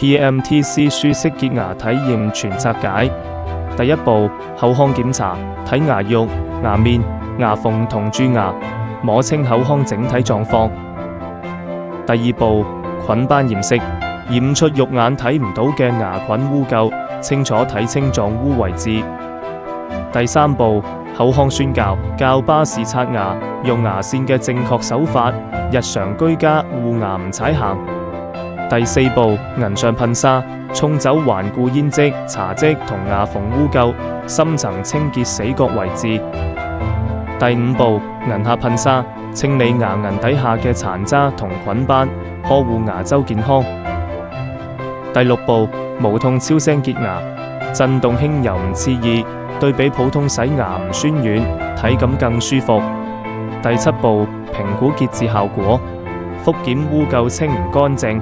PMTC 舒適潔牙體驗全拆解。第一步，口腔檢查，睇牙肉、牙面、牙縫同蛀牙，摸清口腔整體狀況。第二步，菌斑驗色，驗出肉眼睇唔到嘅牙菌污垢，清楚睇清狀污位置。第三步，口腔宣教，教巴士刷牙用牙線嘅正確手法，日常居家護牙唔踩行。第四步，銀上噴砂，沖走頑固煙漬、茶漬同牙縫污垢，深層清潔死角位置。第五步，銀下噴砂，清理牙齦底下嘅殘渣同菌斑，呵護牙周健康。第六步，無痛超聲潔牙，震動輕柔唔刺耳，對比普通洗牙唔酸軟，體感更舒服。第七步，評估潔治效果，複檢污垢清唔乾淨，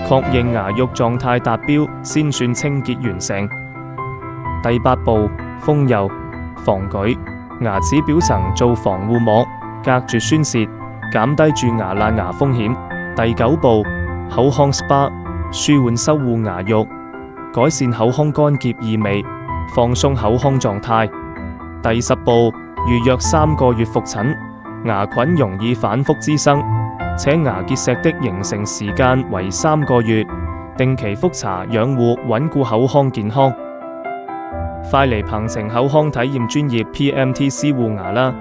確認牙肉狀態達標先算清潔完成。第八步，封釉防舉，牙齒表層做防護膜，隔絕宣洩，減低蛀牙爛牙風險。第九步，口腔 SPA， 舒緩修護牙肉，改善口腔乾澀異味，放鬆口腔狀態。第十步，預約3個月復診，牙菌容易反覆滋生，且牙結石的形成時間為3個月，定期復查養護，穩固口腔健康。快嚟鵬程口腔體驗專業 PMTC 護牙啦！